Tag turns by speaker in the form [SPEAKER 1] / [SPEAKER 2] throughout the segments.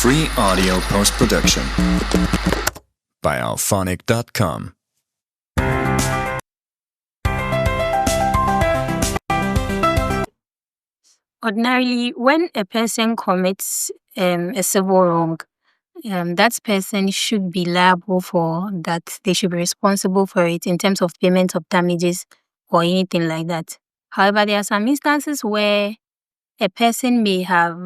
[SPEAKER 1] Free audio post-production by alphonic.com.
[SPEAKER 2] Ordinarily, when a person commits a civil wrong, that person should be liable for that. They should be responsible for it in terms of payment of damages or anything like that. However, there are some instances where a person may have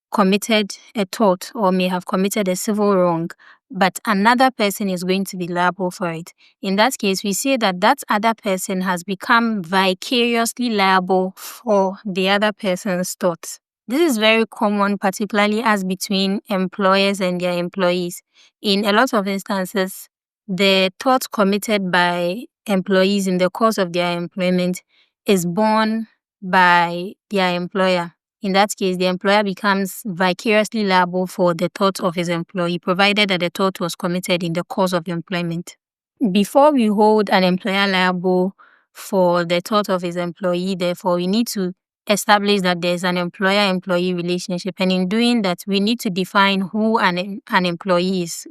[SPEAKER 2] committed a tort or may have committed a civil wrong, but another person is going to be liable for it. In that case, we say that that other person has become vicariously liable for the other person's tort. This is very common, particularly as between employers and their employees. In a lot of instances, the tort committed by employees in the course of their employment is borne by their employer. In that case, the employer becomes vicariously liable for the tort of his employee, provided that the tort was committed in the course of employment. Before we hold an employer liable for the tort of his employee, therefore, we need to establish that there's an employer-employee relationship. And in doing that, we need to define who an employee is.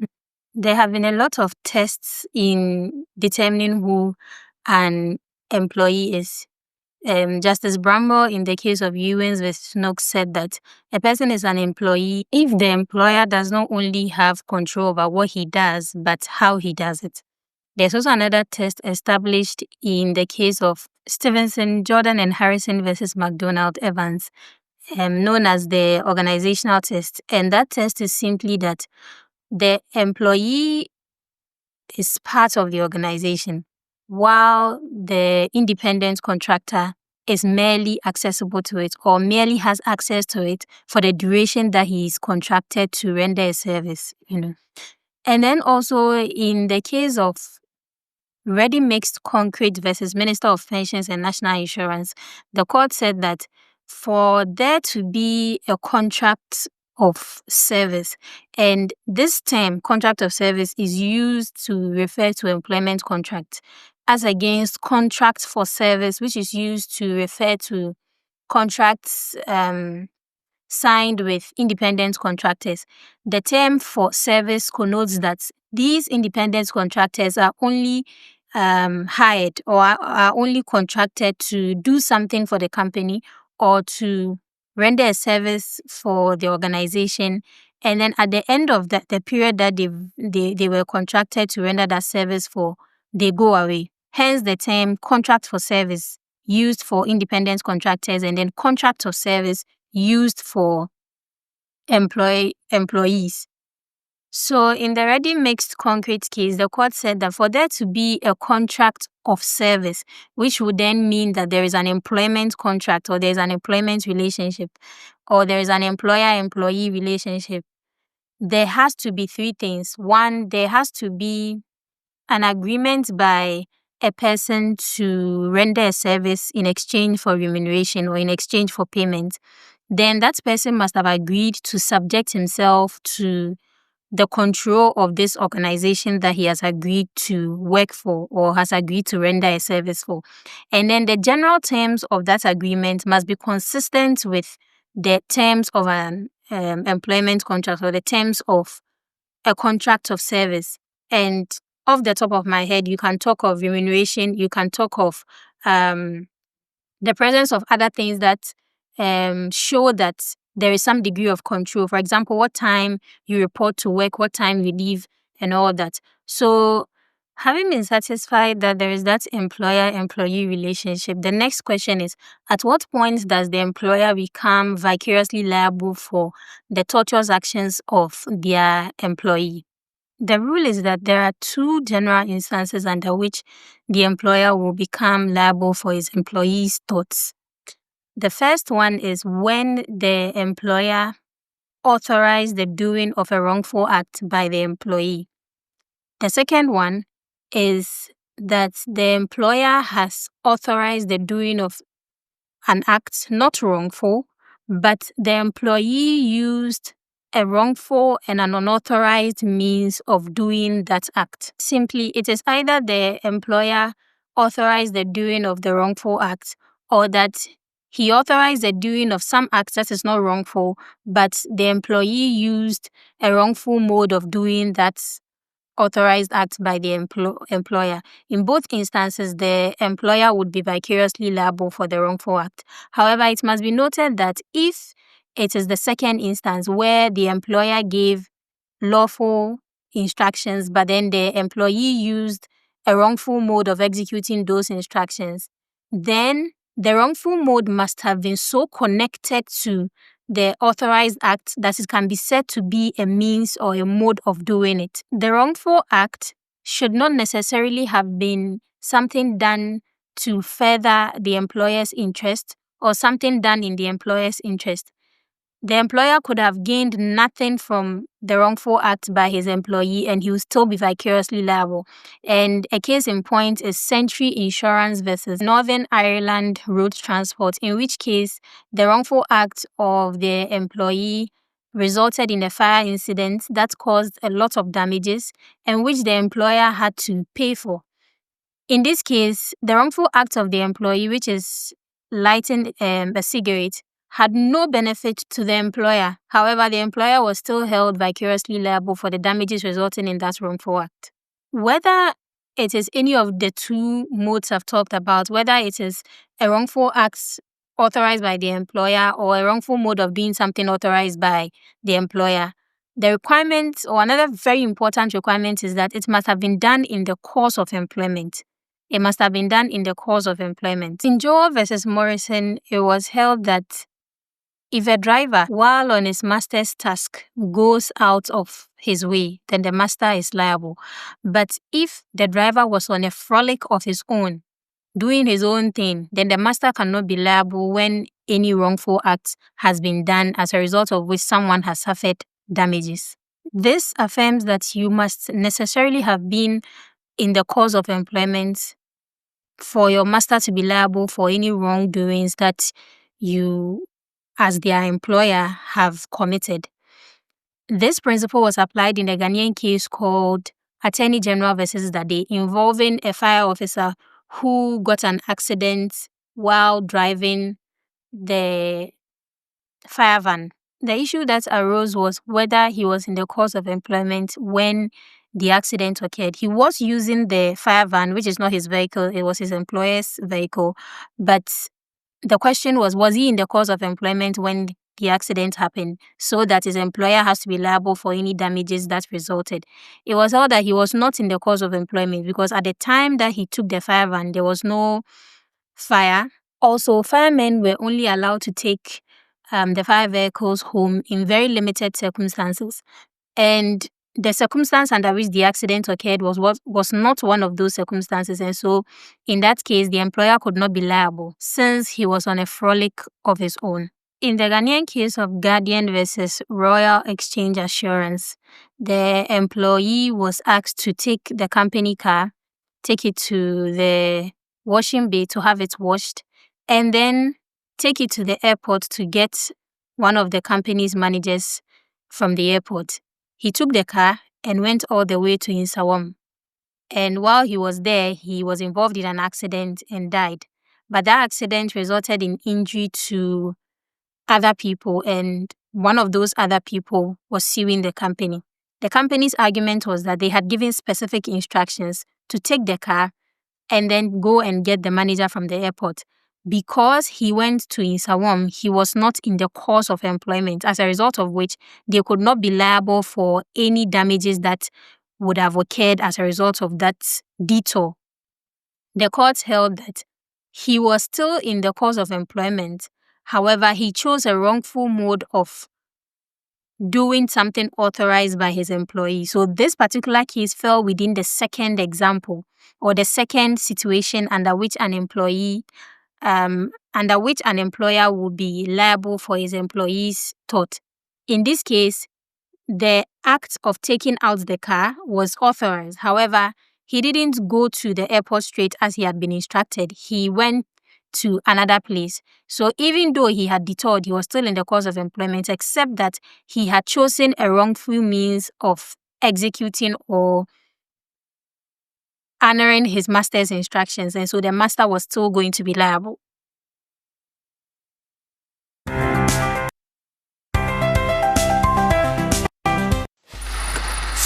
[SPEAKER 2] There have been a lot of tests in determining who an employee is. Justice Bramble, in the case of Ewens v. Snooks, said that a person is an employee if the employer does not only have control over what he does, but how he does it. There's also another test established in the case of Stevenson, Jordan, and Harrison v. McDonald Evans, known as the organizational test. And that test is simply that the employee is part of the organization, while the independent contractor is merely accessible to it or merely has access to it for the duration that he is contracted to render a service, And then also in the case of Ready Mixed Concrete versus Minister of Pensions and National Insurance, the court said that for there to be a contract of service, and this term, contract of service, is used to refer to employment contract, as against contract for service, which is used to refer to contracts signed with independent contractors. The term for service connotes that these independent contractors are only hired or are only contracted to do something for the company or to render a service for the organization. And then at the end of the period that they were contracted to render that service for, they go away. Hence the term contract for service used for independent contractors, and then contract of service used for employees. So in the Ready Mixed Concrete case, the court said that for there to be a contract of service, which would then mean that there is an employment contract or there is an employment relationship or there is an employer-employee relationship, there has to be three things. One, there has to be an agreement by a person to render a service in exchange for remuneration or in exchange for payment. Then that person must have agreed to subject himself to the control of this organization that he has agreed to work for or has agreed to render a service for. And then the general terms of that agreement must be consistent with the terms of an employment contract or the terms of a contract of service. And off the top of my head, you can talk of remuneration, you can talk of the presence of other things that show that there is some degree of control. For example, what time you report to work, what time you leave, and all that. So having been satisfied that there is that employer-employee relationship, the next question is, at what point does the employer become vicariously liable for the tortious actions of their employee? The rule is that there are two general instances under which the employer will become liable for his employee's torts. The first one is when the employer authorized the doing of a wrongful act by the employee. The second one is that the employer has authorized the doing of an act not wrongful, but the employee used a wrongful and an unauthorized means of doing that act. Simply, it is either the employer authorized the doing of the wrongful act or that He authorized the doing of some acts that is not wrongful, but the employee used a wrongful mode of doing that authorized act by the employer. In both instances, the employer would be vicariously liable for the wrongful act. However, it must be noted that if it is the second instance where the employer gave lawful instructions, but then the employee used a wrongful mode of executing those instructions, then the wrongful mode must have been so connected to the authorized act that it can be said to be a means or a mode of doing it. The wrongful act should not necessarily have been something done to further the employer's interest or something done in the employer's interest. The employer could have gained nothing from the wrongful act by his employee and he will still be vicariously liable. And a case in point is Century Insurance versus Northern Ireland Road Transport, in which case the wrongful act of the employee resulted in a fire incident that caused a lot of damages and which the employer had to pay for. In this case, the wrongful act of the employee, which is lighting a cigarette, had no benefit to the employer. However, the employer was still held vicariously liable for the damages resulting in that wrongful act. Whether it is any of the two modes I've talked about, whether it is a wrongful act authorized by the employer or a wrongful mode of doing something authorized by the employer, the requirement, or another very important requirement, is that it must have been done in the course of employment. It must have been done in the course of employment. In Joel versus Morrison, it was held that if a driver, while on his master's task, goes out of his way, then the master is liable. But if the driver was on a frolic of his own, doing his own thing, then the master cannot be liable when any wrongful act has been done as a result of which someone has suffered damages. This affirms that you must necessarily have been in the course of employment for your master to be liable for any wrongdoings that you, as their employer, have committed. This principle was applied in a Ghanaian case called Attorney General versus Dade, involving a fire officer who got an accident while driving the fire van. The issue that arose was whether he was in the course of employment when the accident occurred. He was using the fire van, which is not his vehicle, it was his employer's vehicle. But the question was he in the course of employment when the accident happened, so that his employer has to be liable for any damages that resulted. It was held that he was not in the course of employment because at the time that he took the fire van, there was no fire. Also, firemen were only allowed to take the fire vehicles home in very limited circumstances. And the circumstance under which the accident occurred was not one of those circumstances. And so, in that case, the employer could not be liable since he was on a frolic of his own. In the Ghanaian case of Guardian versus Royal Exchange Assurance, the employee was asked to take the company car, take it to the washing bay to have it washed, and then take it to the airport to get one of the company's managers from the airport. He took the car and went all the way to Insawam. And while he was there, he was involved in an accident and died. But that accident resulted in injury to other people, and one of those other people was suing the company. The company's argument was that they had given specific instructions to take the car and then go and get the manager from the airport. Because he went to Insawam, he was not in the course of employment, as a result of which they could not be liable for any damages that would have occurred as a result of that detour. The court held that he was still in the course of employment. However, he chose a wrongful mode of doing something authorized by his employee. So this particular case fell within the second example or the second situation under which an employer would be liable for his employee's tort. In this case, the act of taking out the car was authorized. However, he didn't go to the airport straight as he had been instructed. He went to another place. So even though he had detoured, he was still in the course of employment, except that he had chosen a wrongful means of executing or honoring his master's instructions. And so the master was still going to be liable.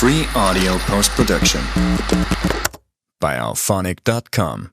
[SPEAKER 1] Free audio post-production by alphonic.com.